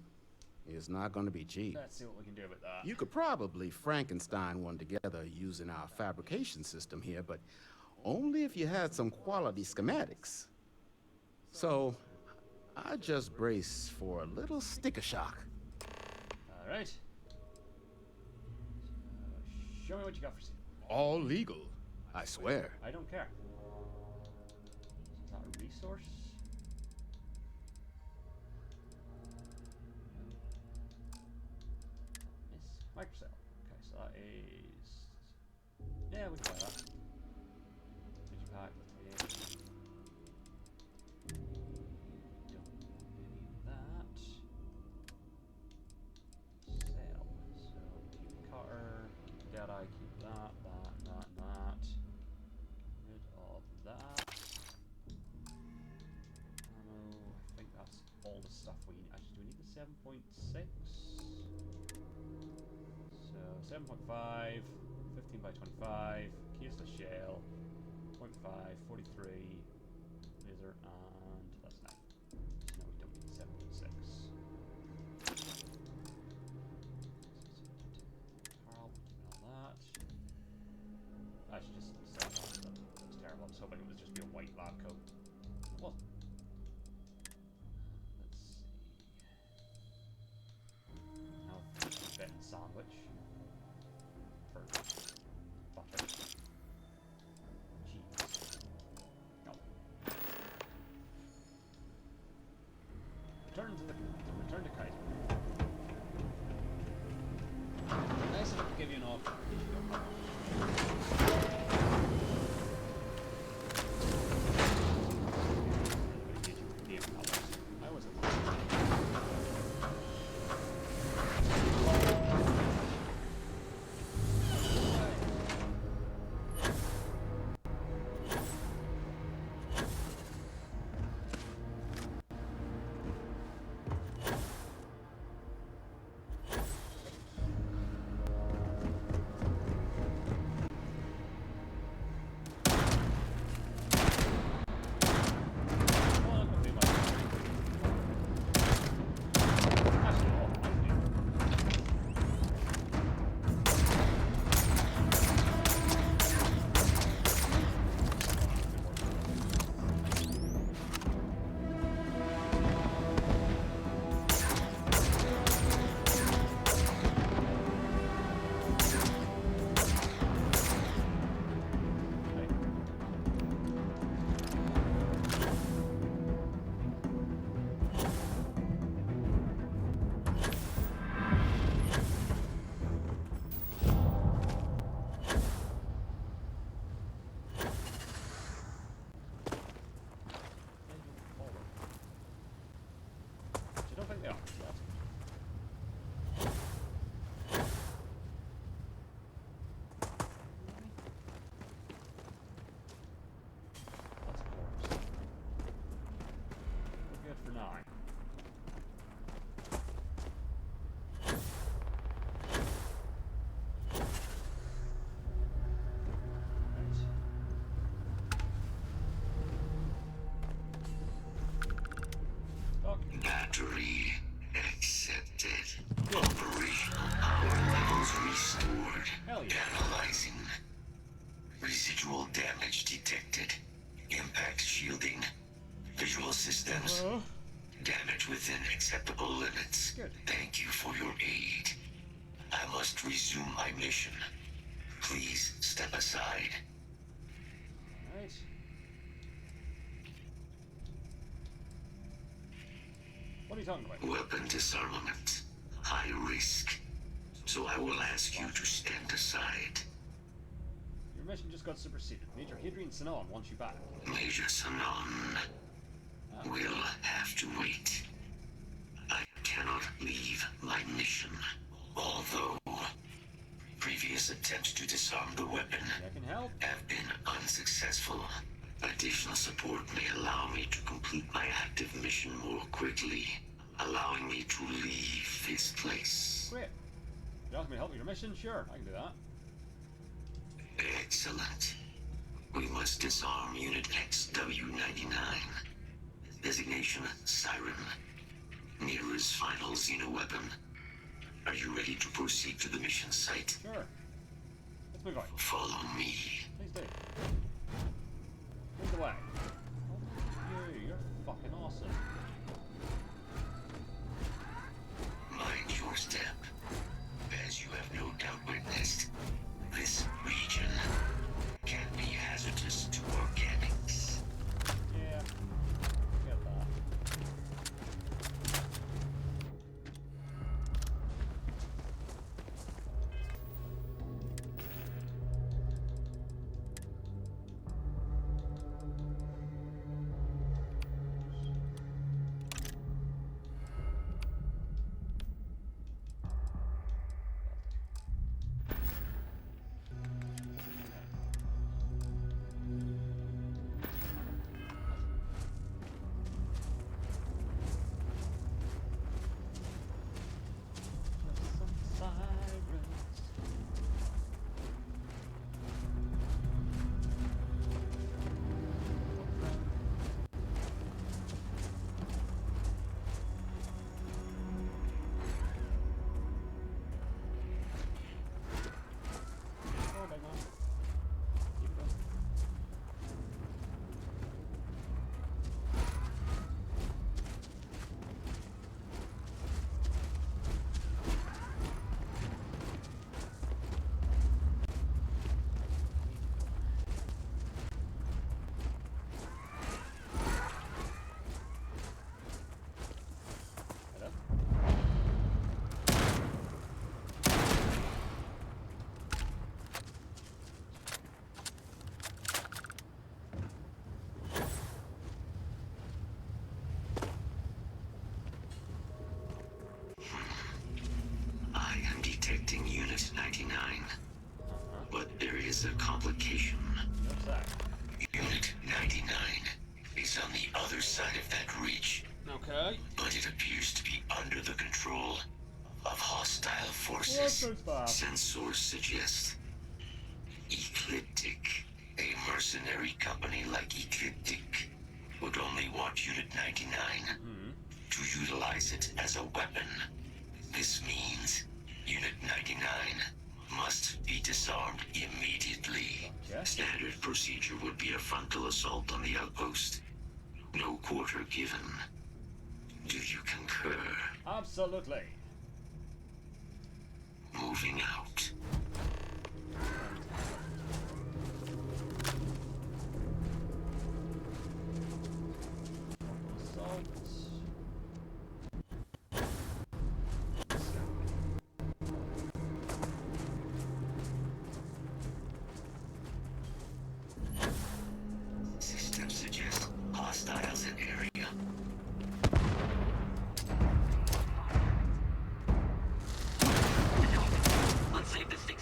it's not gonna be cheap. Let's see what we can do with that. You could probably Frankenstein one together using our fabrication system here, but only if you had some quality schematics. So, I just brace for a little sticker shock. All right. Show me what you got for sale. All legal, I swear. I don't care. Is that a resource? Yes, microcell. Okay, so that is. Yeah, we can buy that. Digipack, let's see. Don't need that. Sell. So keep cutter. Deadeye, keep that. Rid of that. Ammo. I think that's all the stuff we need. Actually, do we need the 7.6? So 7.5, 15 by 25, keyless shell, 0.5, 43, laser, and that's 9. So no, we don't need the 7.6. Carl, all that. I should just sell that stuff. That's terrible. I was hoping it would just be a white lab coat. It wasn't. Let's see. Now, bed and sandwich. For butter. Cheese. No. Return to Kaiser. Nice enough to give you an offer. Here you go. I wasn't. Battery accepted. Operational power levels restored. Hell yeah. Analyzing. Residual damage detected. Impact shielding. Visual systems. Damage within acceptable limits. Good. Thank you for your aid. I must resume my mission. Please step aside. Right. What are you talking about? Weapon disarmament. High risk. So I will ask you to stand aside. Your mission just got superseded. Major Hadrian Sinon wants you back. Major Sanon will have to wait. I cannot leave my mission. Although attempts to disarm the weapon I can help. have been unsuccessful. Additional support may allow me to complete my active mission more quickly, allowing me to leave this place. Great. You ask me to help with your mission? Sure, I can do that. Excellent. We must disarm Unit XW-99. Designation Siren. Nearest final xeno-weapon. Are you ready to proceed to the mission site? Sure. Let's move on. Follow me. Please do. Lead the way. Oh, you're fucking awesome. Mind your step. As you have no doubt witnessed, this region can be hazardous to organics. Yeah. Get that. I am detecting Unit 99. But there is a complication. What's that? Unit 99 is on the other side of that reach. Okay. But it appears to be under the control of hostile forces. Sensors suggest Ecliptic, a mercenary company like Ecliptic, would only want Unit 99 to utilize it as a weapon. This means Unit 99 must be disarmed immediately. Okay. Standard procedure would be a frontal assault on the outpost. No quarter given. Do you concur? Absolutely. Moving out. Systems suggest hostiles in area. Let's save this thing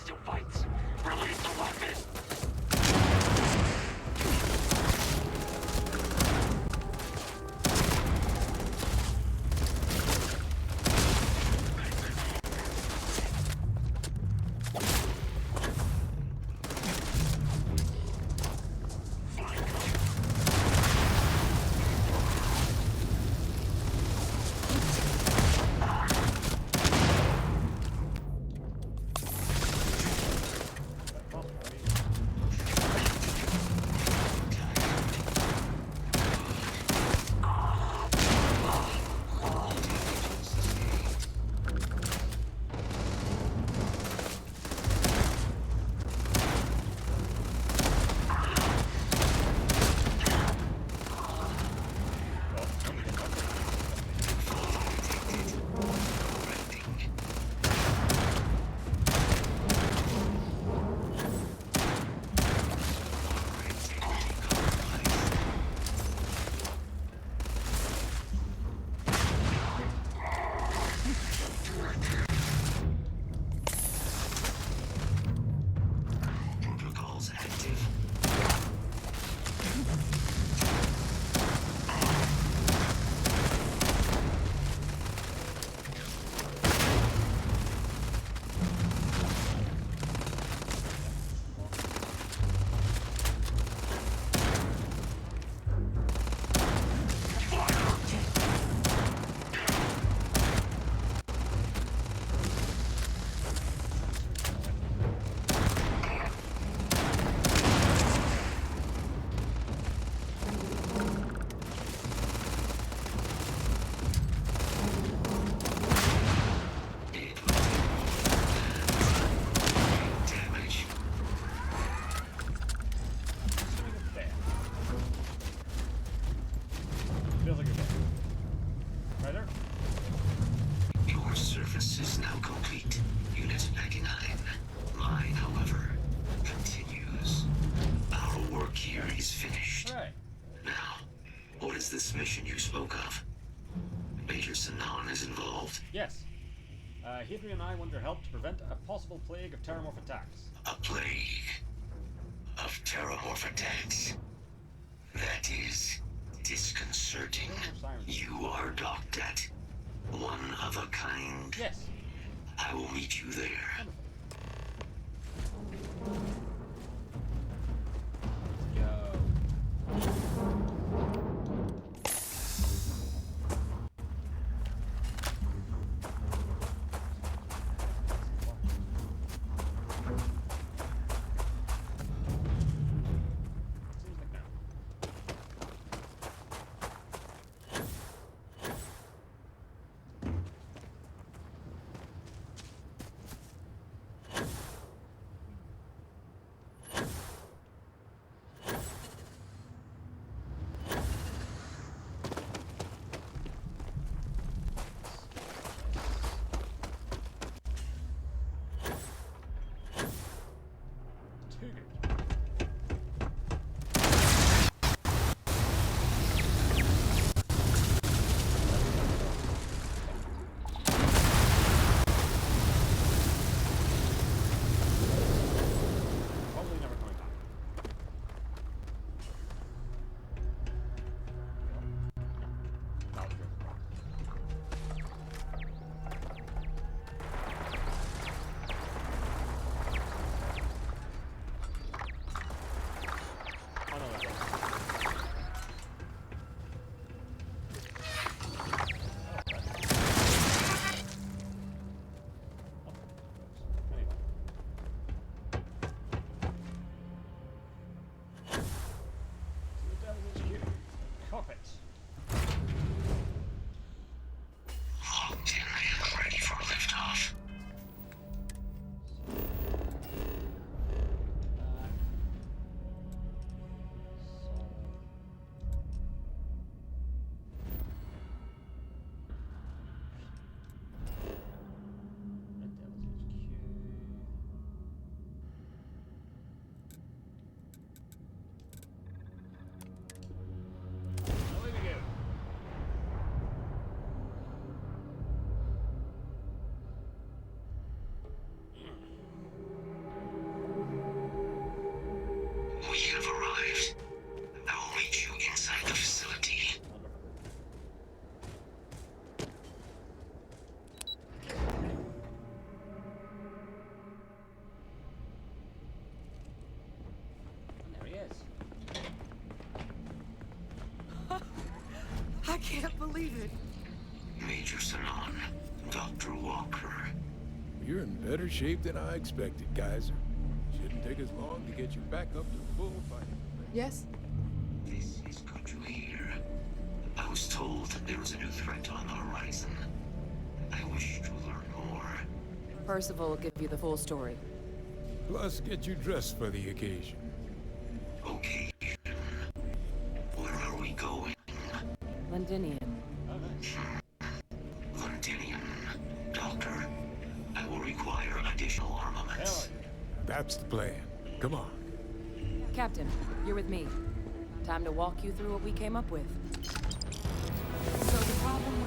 Yes. Henry and I want your help to prevent a possible plague of terramorph attacks. A plague of terramorph attacks. That is disconcerting. You are docked at one of a kind. Yes. I will meet you there. We have arrived. I will meet you inside the facility. There he is. I can't believe it. Major Sanon, Dr. Walker. You're in better shape than I expected, Kaiser. Shouldn't take us long to get you back up to full fight. Yes? This is good to hear. I was told that there was a new threat on the horizon. I wish to learn more. Percival will give you the full story. Plus, get you dressed for the occasion. Okay. Where are we going? Londinium. Londinium. Doctor, I will require additional armaments. That's the plan. Come on. Captain, you're with me. Time to walk you through what we came up with. So the problem we're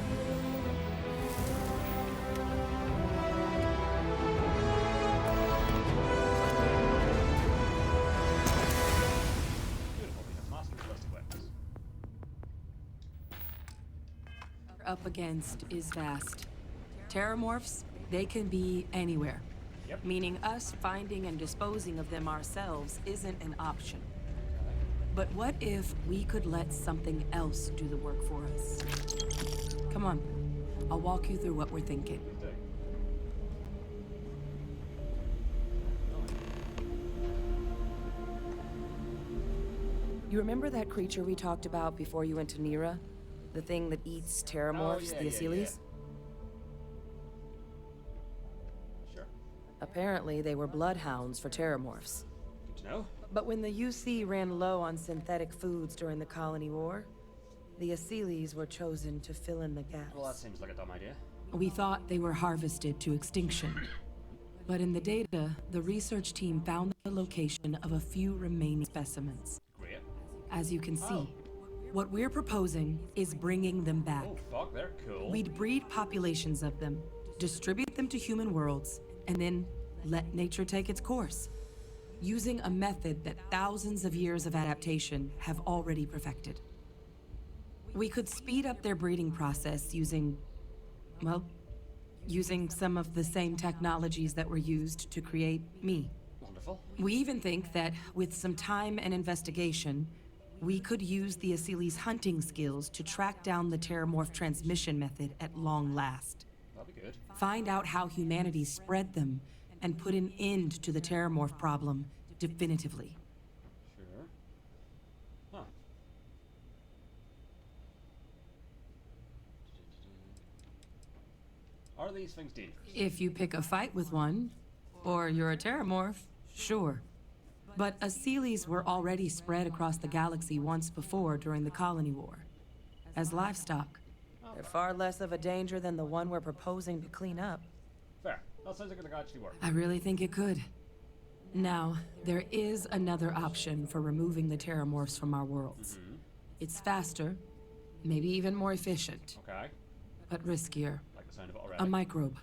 up against is vast. Terramorphs, they can be anywhere. Yep. Meaning us finding and disposing of them ourselves isn't an option. But what if we could let something else do the work for us? Come on, I'll walk you through what we're thinking. You remember that creature we talked about before you went to Nira? The thing that eats terramorphs, the Asylees? Sure. Apparently, they were bloodhounds for terramorphs. Good to know. But when the UC ran low on synthetic foods during the Colony War, the Asylees were chosen to fill in the gaps. Well, that seems like a dumb idea. We thought they were harvested to extinction. But in the data, the research team found the location of a few remaining specimens. Great. As you can see, What we're proposing is bringing them back. Oh, fuck, they're cool. We'd breed populations of them, distribute them to human worlds, and then let nature take its course, using a method that thousands of years of adaptation have already perfected. We could speed up their breeding process using, well, using some of the same technologies that were used to create me. Wonderful. We even think that with some time and investigation, we could use the Asili's hunting skills to track down the Terramorph transmission method at long last. That'd be good. Find out how humanity spread them and put an end to the Terramorph problem definitively. Sure. Huh. Are these things dangerous? If you pick a fight with one, or you're a Terramorph, sure. But Asilis were already spread across the galaxy once before during the Colony War, as livestock. They're far less of a danger than the one we're proposing to clean up. Fair. That sounds like it could actually work. I really think it could. Now, there is another option for removing the Terramorphs from our worlds. It's faster, maybe even more efficient. Okay. But riskier. Like the sound of it already. A microbe.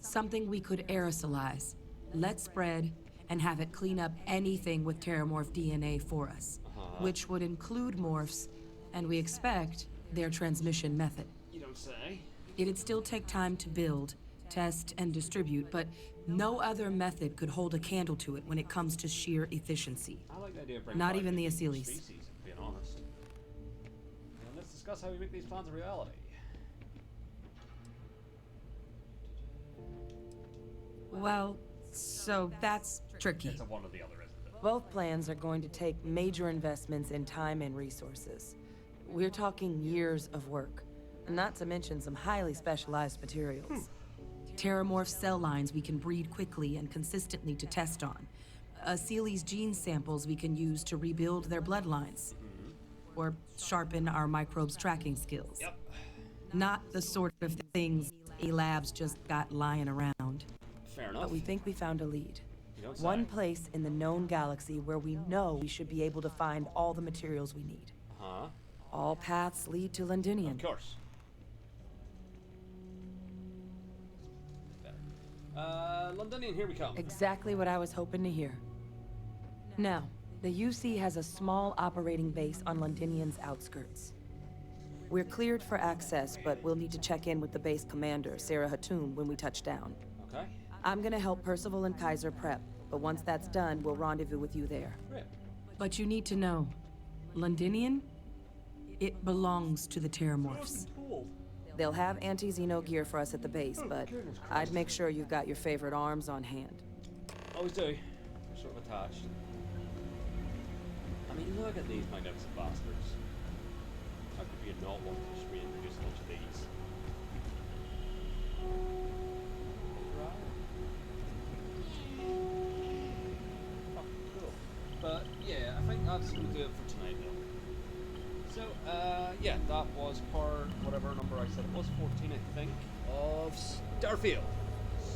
Something we could aerosolize, let spread, and have it clean up anything with Terramorph DNA for us. Which would include morphs, and we expect their transmission method. You don't say. It'd still take time to build, test, and distribute, but no other method could hold a candle to it when it comes to sheer efficiency. I like the idea of bringing Not back even the new Asilis. species, being honest. And let's discuss how we make these plans a reality. Well, so that's tricky. It's a one or the other, isn't it? Both plans are going to take major investments in time and resources. We're talking years of work, not to mention some highly specialized materials. Terramorph cell lines we can breed quickly and consistently to test on. Asili's gene samples we can use to rebuild their bloodlines. Or sharpen our microbes' tracking skills. Yep. Not the sort of things labs just got lying around. Fair enough. But we think we found a lead. You don't say. One place in the known galaxy where we know we should be able to find all the materials we need. All paths lead to Londinium. Of course. Londinian, here we come. Exactly what I was hoping to hear. Now, the UC has a small operating base on Londinian's outskirts. We're cleared for access, but we'll need to check in with the base commander, Sarah Hatoum, when we touch down. Okay. I'm gonna help Percival and Kaiser prep, but once that's done, we'll rendezvous with you there. Great. But you need to know, Londinian, it belongs to the Terramorphs. They'll have anti-Xeno gear for us at the base, but I'd make sure you've got your favorite arms on hand. Always do. They're sort of attached. I mean, look at these magnificent bastards. How could you not want to just reintroduce a bunch of these? Fucking cool. But yeah, I think that's going to do it for tonight, though. So, yeah, that was part, whatever number I said it was, 14, I think, of Starfield.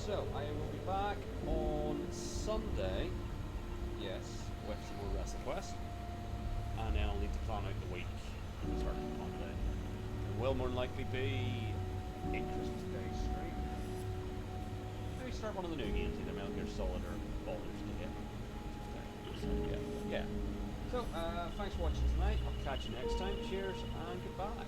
So, I will be back on Sunday, yes, with some more WrestleQuest, and then I'll need to plan out the week, starting Monday. It will more than likely be a Christmas Day stream. Maybe start one of the new games, either Metal Gear Solid or Baldur's Gate. Yeah. So, thanks for watching tonight. I'll catch you next time. Cheers and goodbye.